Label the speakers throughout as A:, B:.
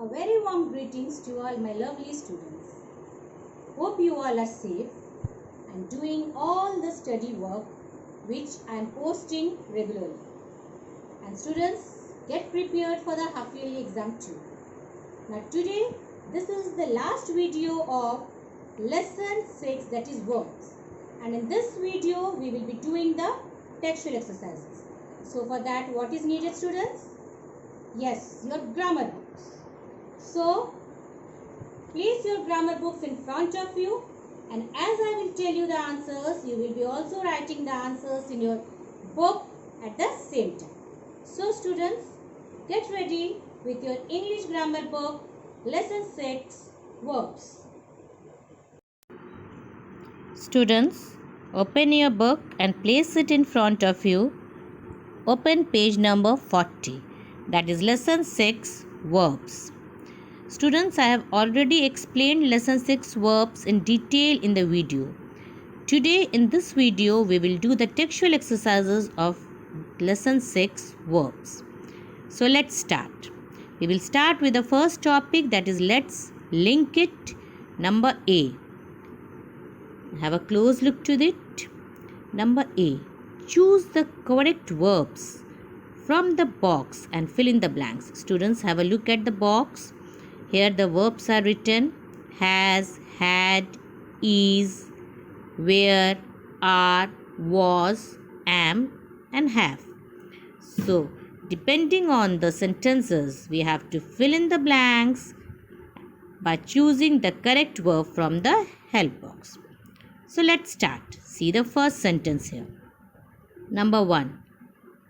A: A very warm greetings to all my lovely students. Hope you all are safe and doing all the study work which I am posting regularly. And students, get prepared for the half yearly exam too. Now today, this is the last video of lesson 6, that is verbs. And in this video, we will be doing the textual exercises. So for that, what is needed, students? Yes, your grammar books. So, place your grammar books in front of you, and as I will tell you the answers, you will be also writing the answers in your book at the same time. So students, get ready with your English grammar book, lesson 6, verbs.
B: Students, open your book and place it in front of you. Open page number 40. That is lesson 6, verbs. Students, I have already explained lesson 6 verbs in detail in the video. Today in this video, we will do the textual exercises of lesson 6 verbs. So let's start. We will start with the first topic, that is let's link it. Number A. Have a close look to it. Number A. Choose the correct verbs from the box and fill in the blanks. Students, have a look at the box. Here the verbs are written: has, had, is, were, are, was, am and have. So, depending on the sentences, we have to fill in the blanks by choosing the correct verb from the help box. So, let's start. See the first sentence here. Number 1.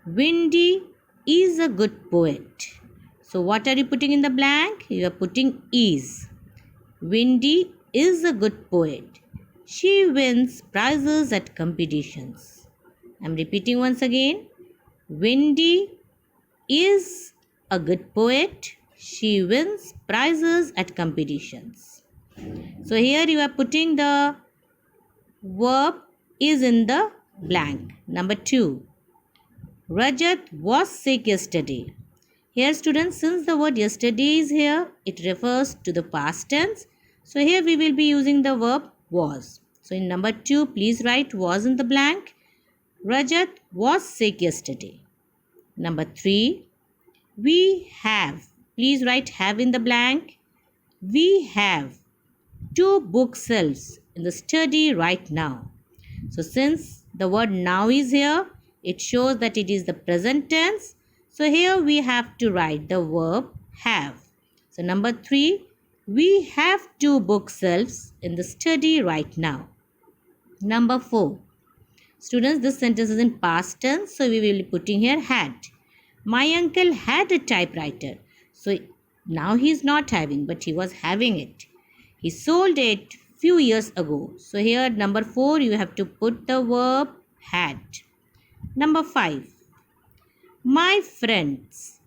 B: Windy is a good poet. So, what are you putting in the blank? You are putting is. Windy is a good poet. She wins prizes at competitions. I am repeating once again. Windy is a good poet. She wins prizes at competitions. So, here you are putting the verb is in the blank. Number 2. Rajat was sick yesterday. Here students, since the word yesterday is here, it refers to the past tense. So here we will be using the verb was. So in number 2, please write was in the blank. Rajat was sick yesterday. Number 3. We have. Please write have in the blank. We have 2 bookshelves in the study right now. So since the word now is here, it shows that it is the present tense. So here we have to write the verb have. So number 3, we have 2 bookshelves in the study right now. Number 4. Students, this sentence is in past tense, so we will be putting here had. My uncle had a typewriter. So now he is not having, but he was having it. He sold it few years ago. So here number 4, you have to put the verb had. Number 5. My friends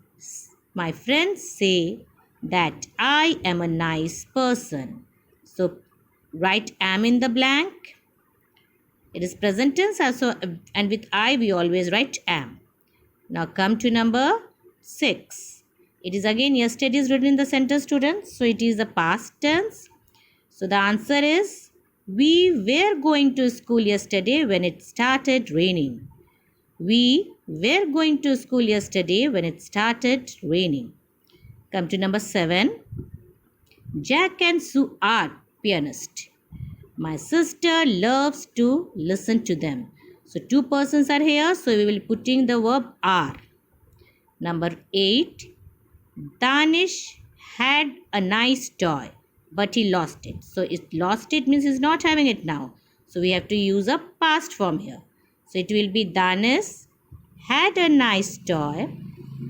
B: say that I am a nice person. So write am in the blank. It is present tense also, and with I we always write am. Now come to number 6. It is again yesterday is written in the sentence, students. So it is the past tense. So the answer is we were going to school yesterday when it started raining. We were going to school yesterday when it started raining. Come to number 7. Jack and Sue are pianists. My sister loves to listen to them. So 2 persons are here. So we will be putting the verb are. Number 8. Danish had a nice toy, but he lost it. So it lost it means he's not having it now. So we have to use a past form here. So it will be Danish had a nice toy,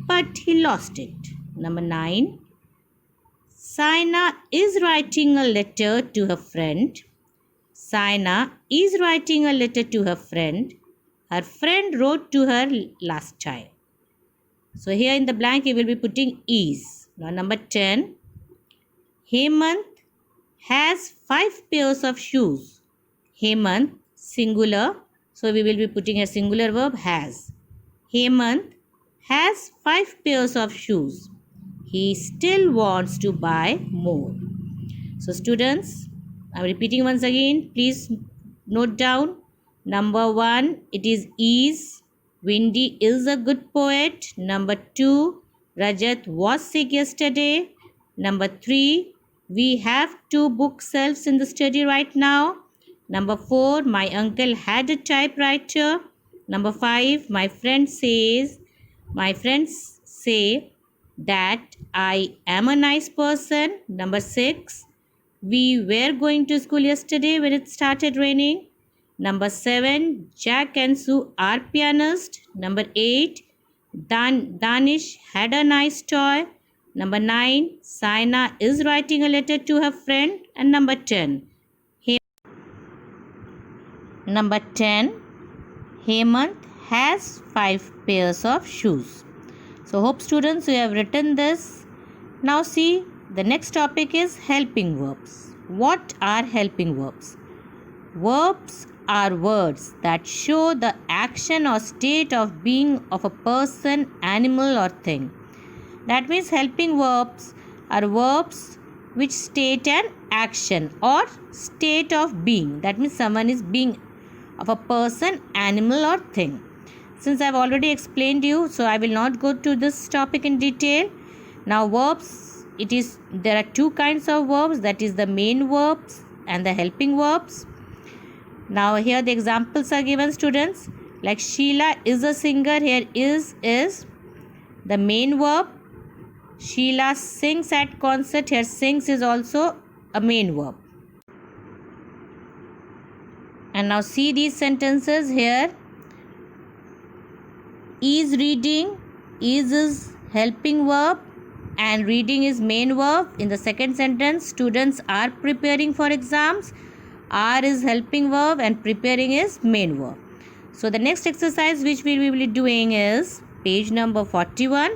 B: but he lost it. Number 9. Saina is writing a letter to her friend. Saina is writing a letter to her friend. Her friend wrote to her last time. So here in the blank you will be putting is. Now number 10. Hemant has 5 pairs of shoes. Hemant, singular. So we will be putting a singular verb has. Hemant has 5 pairs of shoes. he still wants to buy more. So students, I'm repeating once again. Please note down. Number 1, it is. Windy is a good poet. Number 2, Rajat was sick yesterday. Number 3, we have 2 bookshelves in the study right now. Number 4, my uncle had a typewriter. Number 5, my friends say that I am a nice person. Number 6, we were going to school yesterday when it started raining. Number 7, Jack and Sue are pianists. Number 8, Danish had a nice toy. Number 9, Saina is writing a letter to her friend. And number 10, Hemant has 5 pairs of shoes. So hope students you have written this. Now see, the next topic is helping verbs. What are helping verbs? Verbs are words that show the action or state of being of a person, animal or thing. That means helping verbs are verbs which state an action or state of being. That means someone is being of a person, animal or thing. Since I have already explained you, so I will not go to this topic in detail. Now verbs, there are 2 kinds of verbs, that is the main verbs and the helping verbs. Now here the examples are given, students. Like Sheila is a singer, here is the main verb. Sheila sings at concert, here sings is also a main verb. And now see these sentences here. Is reading, is helping verb and reading is main verb. In the second sentence, students are preparing for exams. Are is helping verb and preparing is main verb. So the next exercise which we will be doing is page number 41.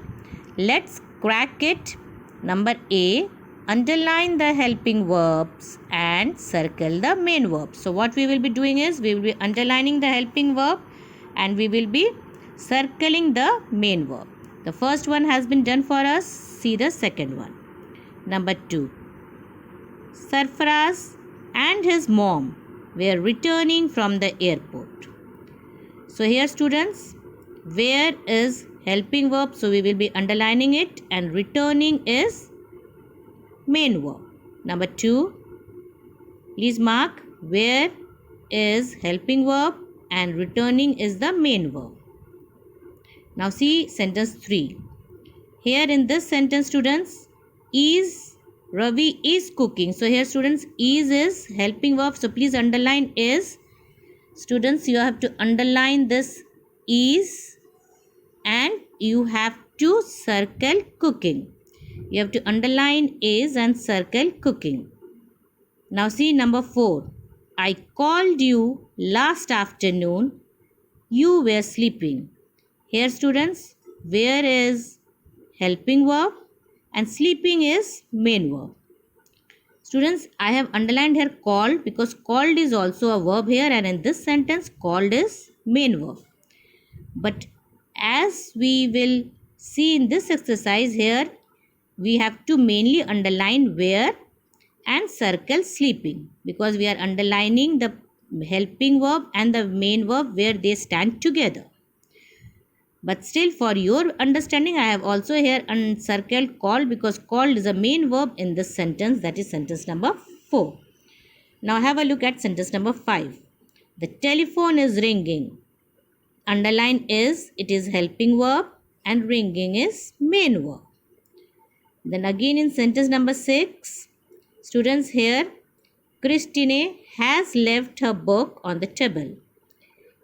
B: Let's crack it. Number A, underline the helping verbs and circle the main verb. So what we will be doing is we will be underlining the helping verb and we will be circling the main verb. The first one has been done for us. See the second one. Number 2. Sarfaraz and his mom were returning from the airport. So here students, where is helping verb? So we will be underlining it and returning is main verb. Number 2. Please mark where is helping verb and returning is the main verb. Now see sentence 3. Here in this sentence students, Ravi is cooking. So here students, is helping verb. So please underline is. Students, you have to underline this is and you have to circle cooking. You have to underline is and circle cooking. Now see number 4. I called you last afternoon. You were sleeping. Here students, where is helping verb and sleeping is main verb. Students, I have underlined here called because called is also a verb here and in this sentence called is main verb. But as we will see in this exercise here, we have to mainly underline where and circle sleeping because we are underlining the helping verb and the main verb where they stand together. But still for your understanding, I have also here uncircled called because called is a main verb in this sentence, that is sentence number 4. Now have a look at sentence number 5. The telephone is ringing. Underline is, it is helping verb and ringing is main verb. Then again in sentence number 6, students here, Christine has left her book on the table.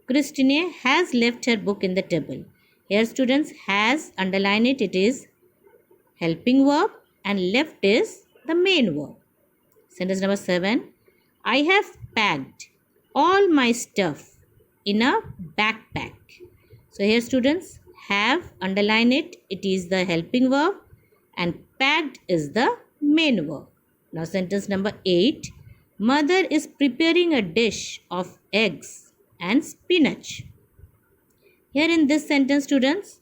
B: Christine has left her book in the table. Here students, has, underline it, it is helping verb and left is the main verb. Sentence number 7. I have packed all my stuff in a backpack. So here students, have, underline it, it is the helping verb and packed is the main verb. Now sentence number 8. Mother is preparing a dish of eggs and spinach. Here in this sentence students,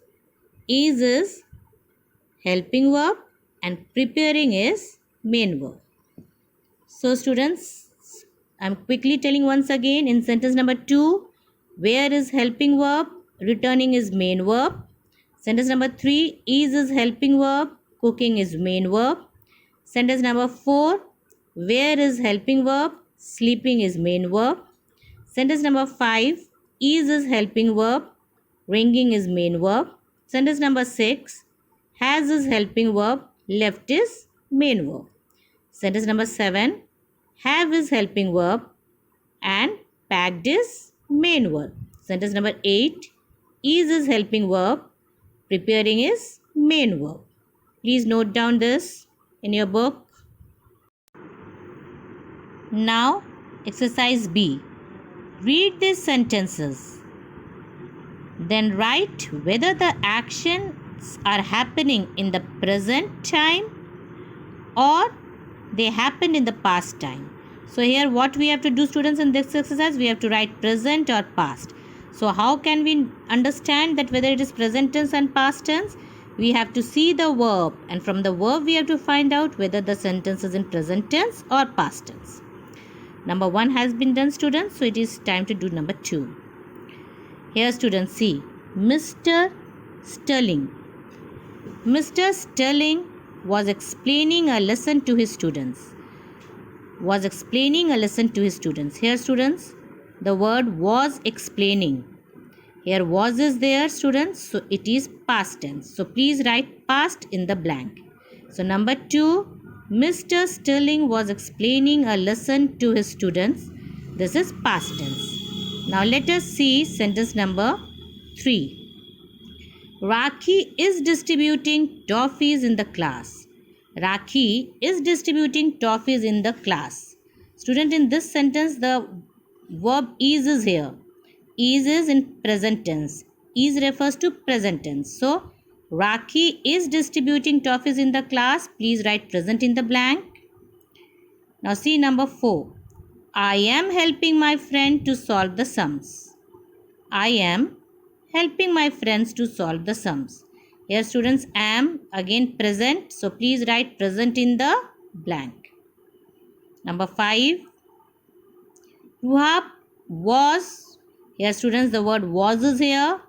B: is helping verb and preparing is main verb. So students, I'm quickly telling once again in sentence number 2, where is helping verb, returning is main verb. Sentence number 3, is helping verb, cooking is main verb. Sentence number 4, where is helping verb, sleeping is main verb. Sentence number 5, is helping verb, ringing is main verb. Sentence number 6, has is helping verb, left is main verb. Sentence number 7, have is helping verb and packed is main verb. Sentence number 8, is helping verb, preparing is main verb. Please note down this in your book. Now, exercise B. Read these sentences. Then write whether the actions are happening in the present time or they happened in the past time. So here what we have to do, students, in this exercise, we have to write present or past. So how can we understand that whether it is present tense and past tense? We have to see the verb, and from the verb we have to find out whether the sentence is in present tense or past tense. Number 1 has been done, students, so it is time to do number 2. Here students, see, Mr. Sterling. Mr. Sterling was explaining a lesson to his students. Here students, the word was explaining. Here was is there, students, so it is past tense. So please write past in the blank. So number 2, Mr. Sterling was explaining a lesson to his students. This is past tense. Now let us see sentence number 3. Rakhi is distributing toffees in the class. Rakhi is distributing toffees in the class. Student, in this sentence the verb is here. Is in present tense. Is refers to present tense. So Rakhi is distributing toffees in the class. Please write present in the blank. Now see number 4. I am helping my friend to solve the sums. I am helping my friends to solve the sums. Here students, am again present. So please write present in the blank. Number 5. Ruhab was. Here students, the word was is here.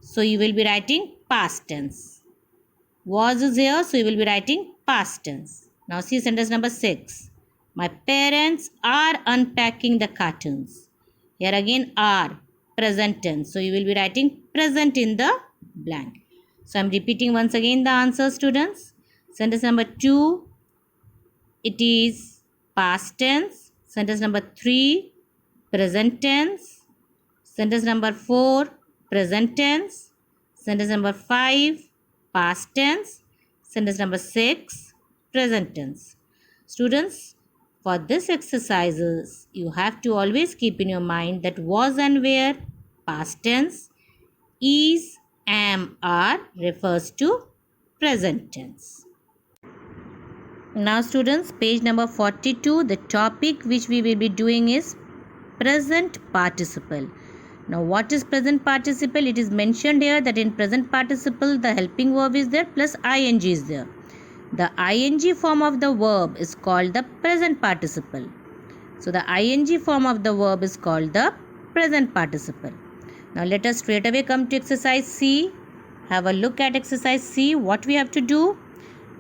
B: So you will be writing past tense. Was is here, so you will be writing past tense. Now see sentence number 6. My parents are unpacking the cartons. Here again are, present tense. So you will be writing present in the blank. So I am repeating once again the answer, students. Sentence number 2, it is past tense. Sentence number 3, present tense. Sentence number 4, present tense. Sentence number 5, past tense. Sentence number 6, present tense. Students, for this exercises, you have to always keep in your mind that was and were, past tense, is, am, are refers to present tense. Now students, page number 42, the topic which we will be doing is present participle. Now what is present participle? It is mentioned here that in present participle the helping verb is there plus ing is there. The ing form of the verb is called the present participle. So the ing form of the verb is called the present participle. Now let us straight away come to exercise C. Have a look at exercise C. What we have to do?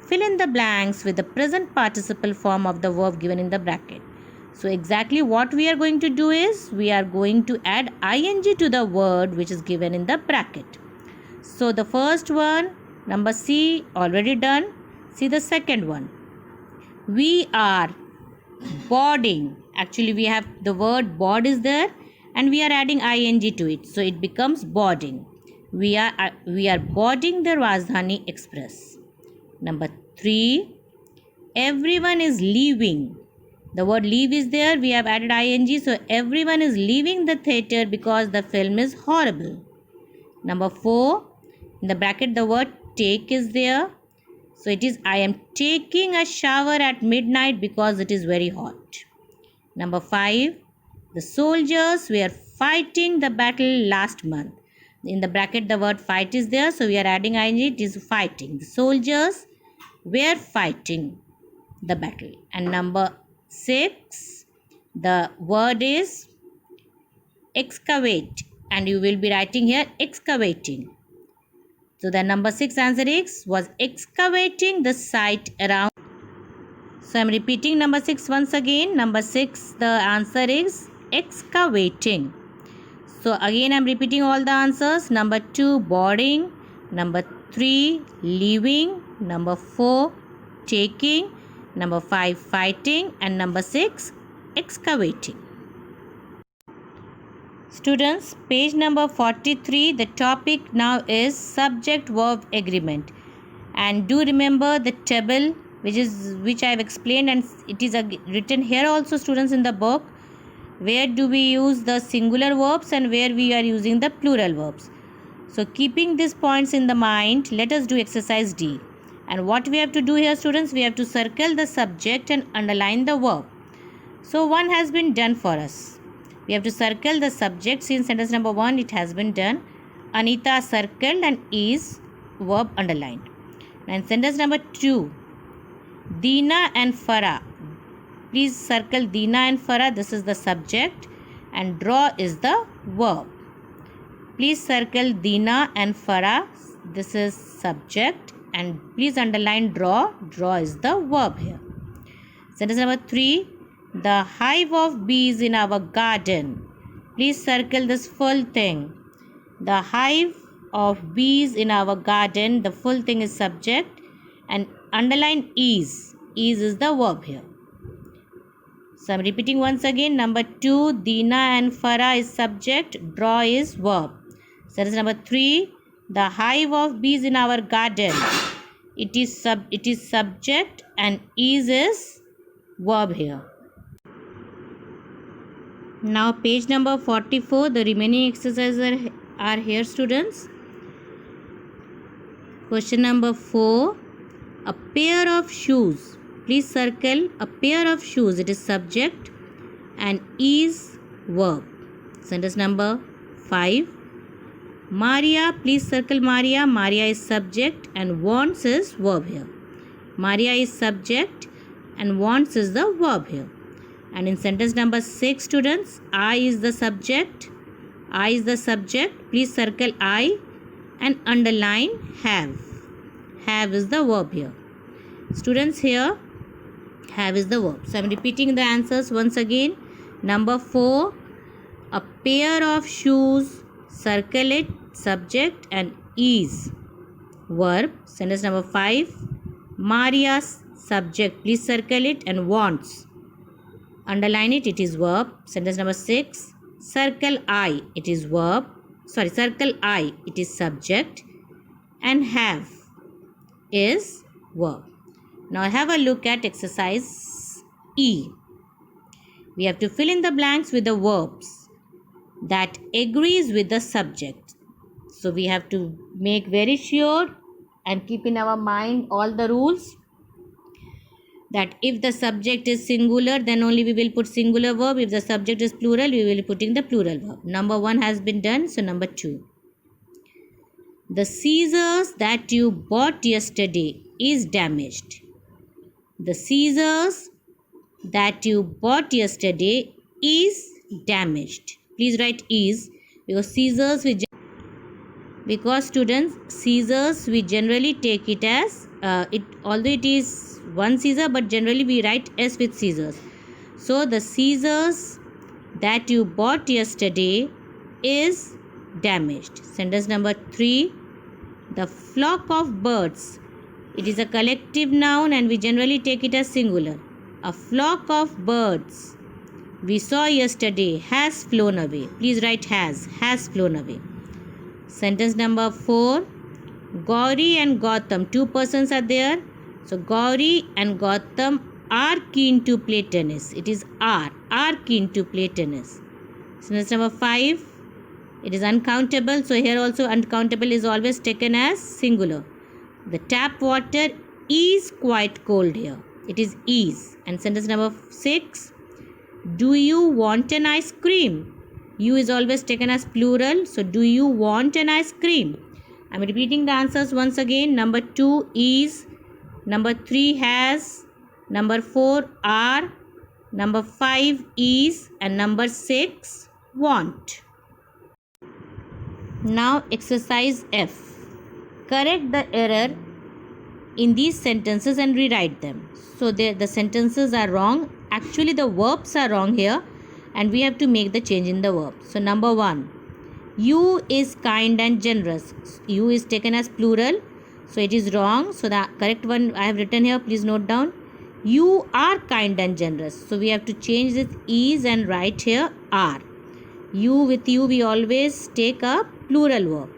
B: Fill in the blanks with the present participle form of the verb given in the bracket. So exactly what we are going to do is we are going to add ing to the word which is given in the bracket. So the first one, number C, already done. See the second one. We are boarding. Actually we have the word board is there and we are adding ing to it. So it becomes boarding. We are boarding the Rajdhani Express. Number 3. Everyone is leaving. The word leave is there. We have added ing. So everyone is leaving the theatre because the film is horrible. Number 4. In the bracket the word take is there. So it is I am taking a shower at midnight because it is very hot. Number 5. The soldiers were fighting the battle last month. In the bracket the word fight is there. So we are adding ing. It is fighting. The soldiers were fighting the battle. And number 6, the word is excavate, and you will be writing here excavating. So the number 6 answer was excavating the site around. So I am repeating number 6 once again. Number 6, the answer is excavating. So again I am repeating all the answers. Number 2, boarding. Number 3, leaving. Number 4, taking. Number 5, fighting. And number 6, excavating. Students, page number 43, the topic now is subject-verb agreement. And do remember the table which I have explained, and it is written here also, students, in the book. Where do we use the singular verbs and where we are using the plural verbs. So keeping these points in the mind, let us do exercise D. And what we have to do here, students, we have to circle the subject and underline the verb. So one has been done for us. We have to circle the subject. In sentence number 1, it has been done. Anita circled and is verb underlined. And sentence number 2, Dina and Farah. Please circle Dina and Farah. This is the subject and draw is the verb. Please circle Dina and Farah. This is subject and please underline draw. Draw is the verb here. Sentence number 3, the hive of bees in our garden. Please circle this full thing. The hive of bees in our garden. The full thing is subject and underline is. Is the verb here. So I am repeating once again. Number 2, Dina and Farah is subject. Draw is verb. Sentence number 3, the hive of bees in our garden. It is subject and is verb here. Now page number 44, the remaining exercises are here, students. Question number 4, a pair of shoes. Please circle a pair of shoes. It is subject and is verb. Sentence number 5, Maria. Please circle Maria. Maria is subject and wants is verb here. Maria is subject and wants is the verb here. And in sentence number 6, students, I is the subject. I is the subject. Please circle I and underline have. Have is the verb here. Students, here have is the verb. So I am repeating the answers once again. Number 4, a pair of shoes. Circle it, subject and is verb. Sentence number 5, Maria's subject. Please circle it and wants. Underline it, it is verb. Sentence number 6, circle I, it is verb. Circle I, it is subject. And have is verb. Now have a look at exercise E. We have to fill in the blanks with the verbs that agrees with the subject. So we have to make very sure and keep in our mind all the rules, that if the subject is singular, then only we will put singular verb. If the subject is plural, we will be putting the plural verb. Number 1 has been done. So number 2. The scissors that you bought yesterday is damaged. The scissors that you bought yesterday is damaged. Please write is, because scissors students, scissors we generally take it as although it is one scissor, but generally we write S with scissors. So the scissors that you bought yesterday is damaged. Sentence number 3, the flock of birds. It is a collective noun and we generally take it as singular. A flock of birds we saw yesterday has flown away. Please write has flown away. Sentence number 4, Gauri and Gautam, 2 persons are there. So Gauri and Gautam are keen to play tennis. It is are keen to play tennis. Sentence number 5, it is uncountable. So here also uncountable is always taken as singular. The tap water is quite cold here. It is. And sentence number 6, do you want an ice cream? You is always taken as plural. So do you want an ice cream? I am repeating the answers once again. Number 2 is number 3 has, number 4 are, number 5 is, and number 6 want. Now exercise F. Correct the error in these sentences and rewrite them. So the sentences are wrong. Actually the verbs are wrong here and we have to make the change in the verb. So number 1, you is kind and generous. You is taken as plural, so it is wrong. So the correct one I have written here, please note down. You are kind and generous. So we have to change this is and write here are. You, with you we always take a plural verb.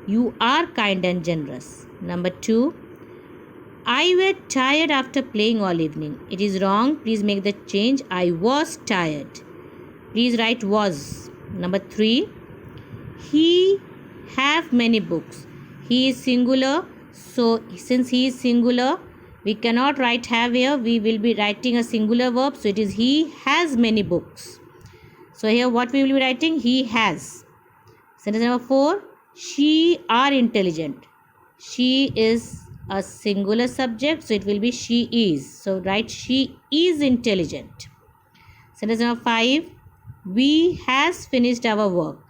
B: You are kind and generous. Number 2, I were tired after playing all evening. It is wrong. Please make the change. I was tired. Please write was. Number 3, he have many books. He is singular. So since he is singular, we cannot write have here. We will be writing a singular verb. So it is he has many books. So here what we will be writing? He has. Sentence number 4, she are intelligent. She is a singular subject, so it will be she is. So write she is intelligent. Sentence number 5, we has finished our work.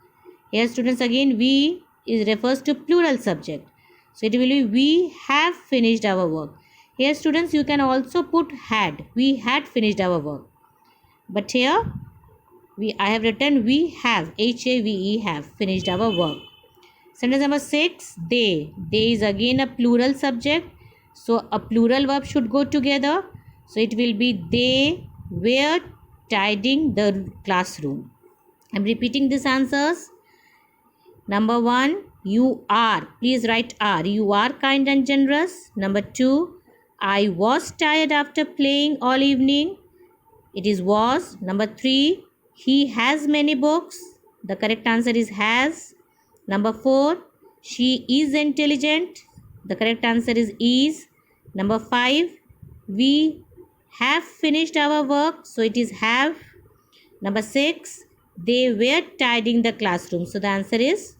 B: Here students again we is refers to plural subject. So it will be we have finished our work. Here students you can also put had. We had finished our work. But here I have written we have, H-A-V-E, have finished our work. Sentence number 6, they. They is again a plural subject. So a plural verb should go together. So it will be they were tidying the classroom. I am repeating these answers. Number 1, you are. Please write are. You are kind and generous. Number 2, I was tired after playing all evening. It is was. Number 3, he has many books. The correct answer is has. Number 4, she is intelligent. The correct answer is. Number 5, we have finished our work. So it is have. Number 6, they were tidying the classroom. So the answer is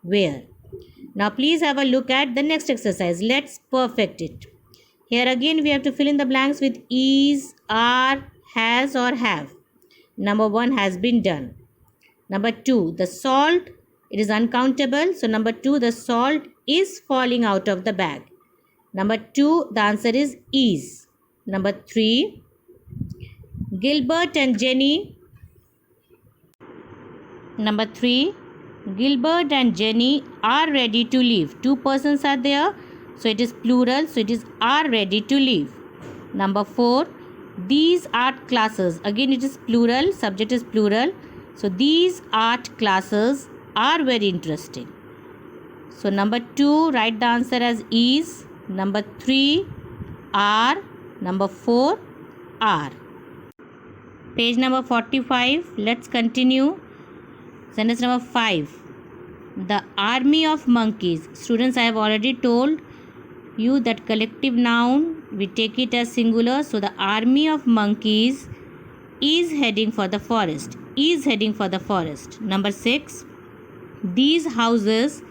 B: were. Now please have a look at the next exercise. Let's perfect it. Here again we have to fill in the blanks with is, are, has or have. Number 1 has been done. Number 2, the salt, it is uncountable. So number 2, the salt is falling out of the bag. Number 2, the answer is. Number 3, Gilbert and Jenny. Number 3, Gilbert and Jenny are ready to leave. 2 persons are there. So it is plural. So it is are ready to leave. Number 4, these art classes. Again it is plural. Subject is plural. So these art classes are very interesting. So number 2, write the answer as is. Number 3, are. Number 4, are. Page number 45. Let's continue. Sentence number 5. The army of monkeys. Students, I have already told you that collective noun, we take it as singular. So the army of monkeys is heading for the forest. Is heading for the forest. Number 6. These houses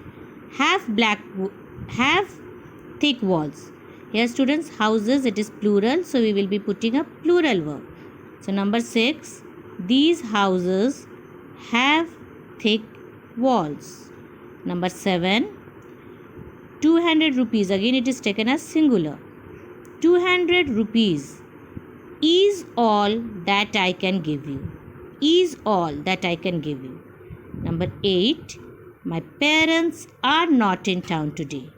B: have thick walls. Here students, houses, it is plural. So we will be putting a plural verb. So number 6. These houses have thick walls. Number 7. 200 rupees. Again it is taken as singular. 200 rupees is all that I can give you. Is all that I can give you. Number 8. My parents are not in town today.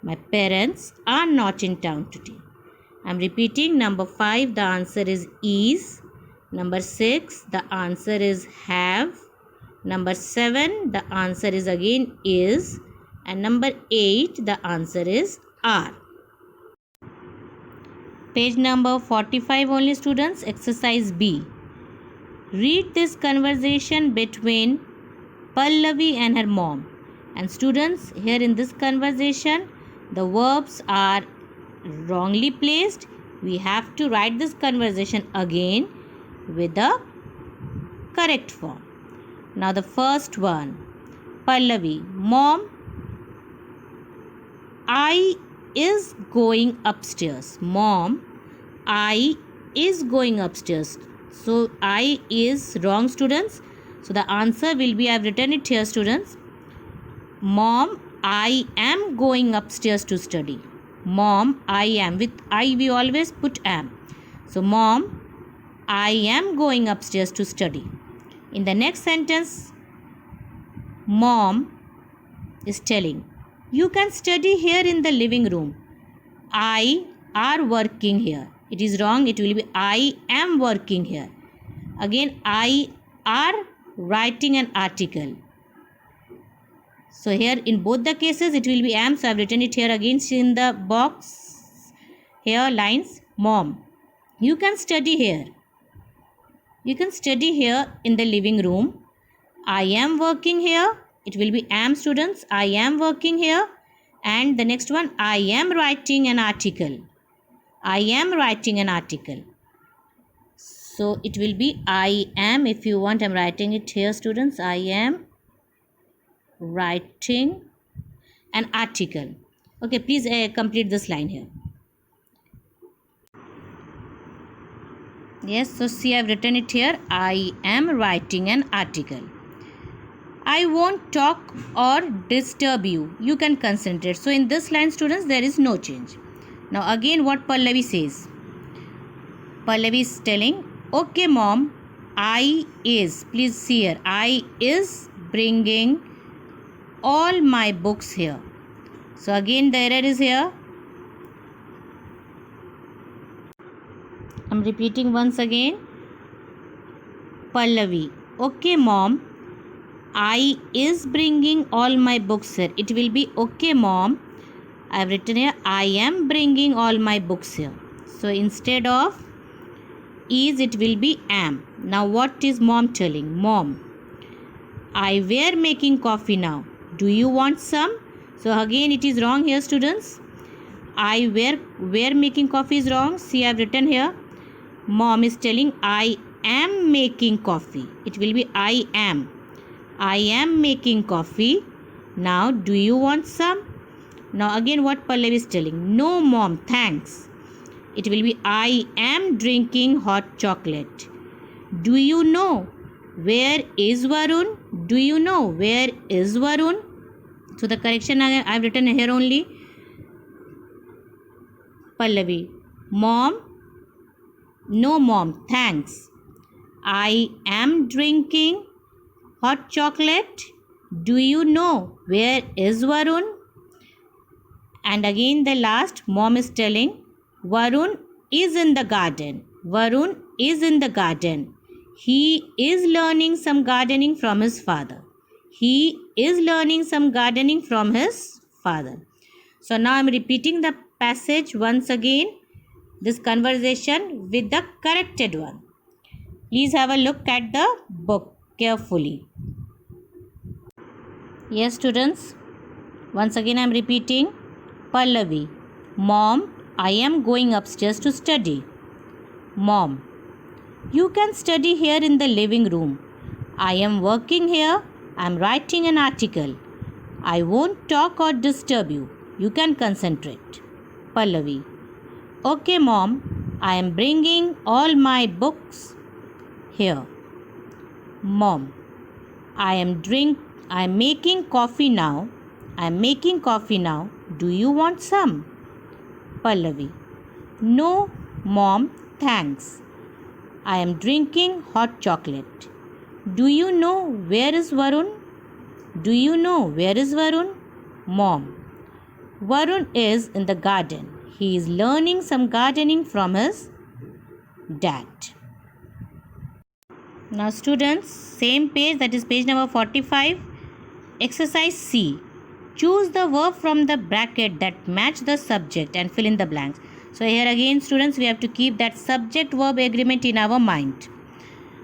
B: My parents are not in town today. I am repeating. Number 5, the answer is. Number 6, the answer is have. Number 7, the answer is again is. And number 8, the answer is are. Page number 45 only students. Exercise B. Read this conversation between Pallavi and her mom. And students, here in this conversation, the verbs are wrongly placed. We have to write this conversation again with the correct form. Now the first one. Pallavi, Mom, I is going upstairs. Mom, I is going upstairs. So I is wrong, students. So the answer will be, I have written it here, students. Mom, I am going upstairs to study. Mom, I am. With I we always put am. So Mom, I am going upstairs to study. In the next sentence, Mom is telling, you can study here in the living room. I are working here. It is wrong. It will be I am working here. Again, I are writing an article. So here in both the cases it will be am. So I have written it here again in the box. Here lines. Mom, you can study here. You can study here in the living room. I am working here. It will be am, students. I am working here. And the next one, I am writing an article. I am writing an article. So it will be I am. If you want, I am writing it here, students. I am writing an article. Okay, please complete this line here. Yes, so see, I have written it here. I am writing an article. I won't talk or disturb you. You can concentrate. So in this line, students, there is no change. Now again, what Pallavi says. Pallavi is telling, okay mom, I is, please see here, I is bringing all my books here. So again the error is here. I'm repeating once again. Pallavi, okay mom, I is bringing all my books here. It will be okay mom, I have written here, I am bringing all my books here. So instead of is, it will be am. Now what is mom telling? Mom, I were making coffee now. Do you want some? So again it is wrong here, students. I were making coffee is wrong. See, I have written here. Mom is telling I am making coffee. It will be I am. I am making coffee. Now do you want some? Now again what Pallavi is telling. No mom, thanks. It will be I am drinking hot chocolate. Do you know where is Varun? Do you know where is Varun? So the correction I have written here only. Pallavi, mom, no mom, thanks. I am drinking hot chocolate. Do you know where is Varun? And again the last, mom is telling, Varun is in the garden. Varun is in the garden. He is learning some gardening from his father. He is learning some gardening from his father. So now I am repeating the passage once again, this conversation with the corrected one. Please have a look at the book carefully. Yes, students. Once again I am repeating. Pallavi, mom, I am going upstairs to study. Mom, you can study here in the living room. I am working here. I am writing an article. I won't talk or disturb you. You can concentrate. Pallavi, okay mom, I am bringing all my books here. Mom, I am making coffee now. I am making coffee now. Do you want some? Pallavi, no mom, thanks. I am drinking hot chocolate. Do you know where is Varun? Do you know where is Varun? Mom, Varun is in the garden. He is learning some gardening from his dad. Now students, same page, that is page number 45. Exercise C. Choose the verb from the bracket that match the subject and fill in the blanks. So here again students, we have to keep that subject verb agreement in our mind.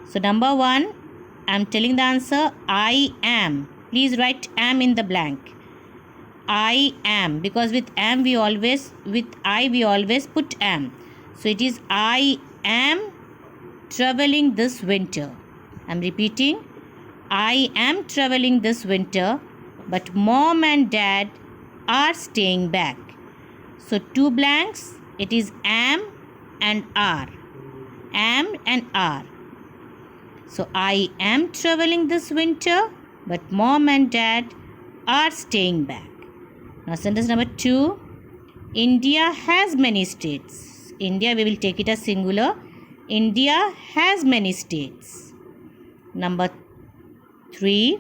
B: So number 1, I am telling the answer, I am. Please write am in the blank. I am, because with I we always put am. So it is I am traveling this winter. I am repeating, I am traveling this winter, but mom and dad are staying back. So 2 blanks, it is am and are. Am and are. So I am traveling this winter, but mom and dad are staying back. Now sentence number 2. India has many states. India, we will take it as singular. India has many states. Number 3.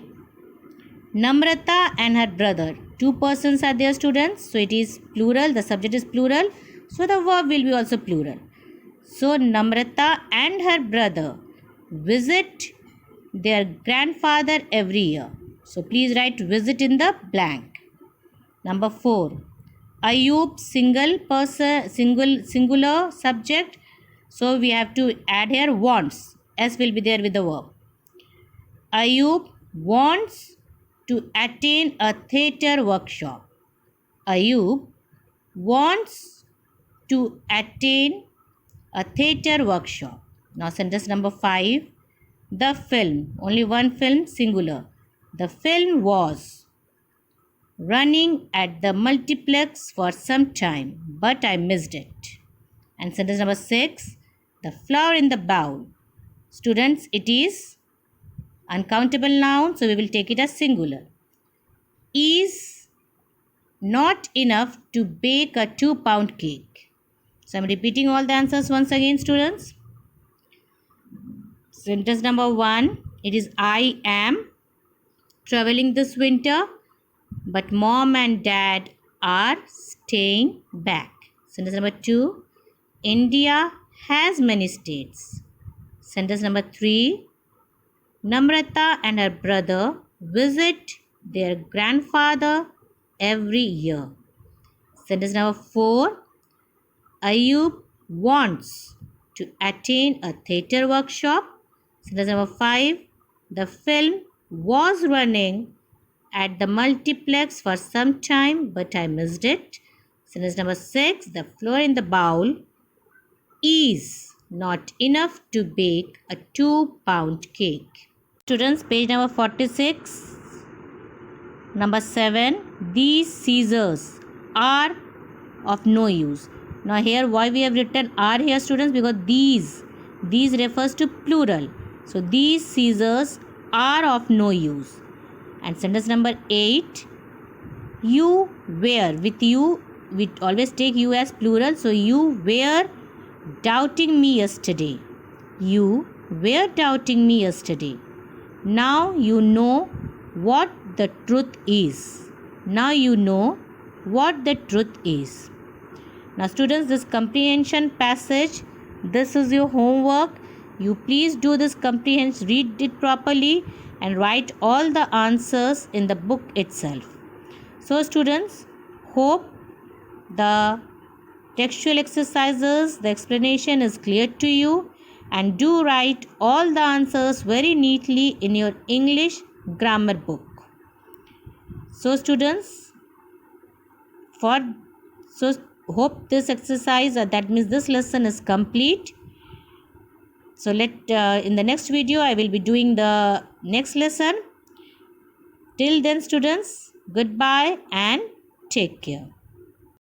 B: Namrata and her brother. 2 persons are there, students. So it is plural. The subject is plural. So the verb will be also plural. So Namrata and her brother visit their grandfather every year. So please write visit in the blank. Number 4. Ayub singular subject. So we have to add here wants. S will be there with the verb. Ayub wants to attend a theatre workshop. Ayub wants to attend a theatre workshop. Now sentence number 5. The film, only one film, singular. The film was running at the multiplex for some time, but I missed it. And sentence number 6. The flower in the bowl. Students, it is uncountable noun, so we will take it as singular. Is not enough to bake a 2-pound cake. So I am repeating all the answers once again, students. Sentence number 1. It is I am traveling this winter, but mom and dad are staying back. Sentence number 2. India has many states. Sentence number 3. Namrata and her brother visit their grandfather every year. Sentence number 4. Ayub wants to attend a theatre workshop. Sentence number 5. The film was running at the multiplex for some time, but I missed it. Sentence number 6. The flour in the bowl is not enough to bake a 2-pound cake. Students, page number 46. Number 7. These scissors are of no use. Now here why we have written are here, students? Because these refers to plural. So these scissors are of no use. And sentence number 8. You were, with you we always take you as plural. So you were doubting me yesterday. You were doubting me yesterday. Now you know what the truth is. Now you know what the truth is. Now students, this comprehension passage, this is your homework. You please do this comprehension, read it properly and write all the answers in the book itself. So students, hope the textual exercises, the explanation is clear to you, and do write all the answers very neatly in your English grammar book. So students, hope this exercise, that means this lesson is complete. So in the next video I will be doing the next lesson. Till then students, goodbye and take care.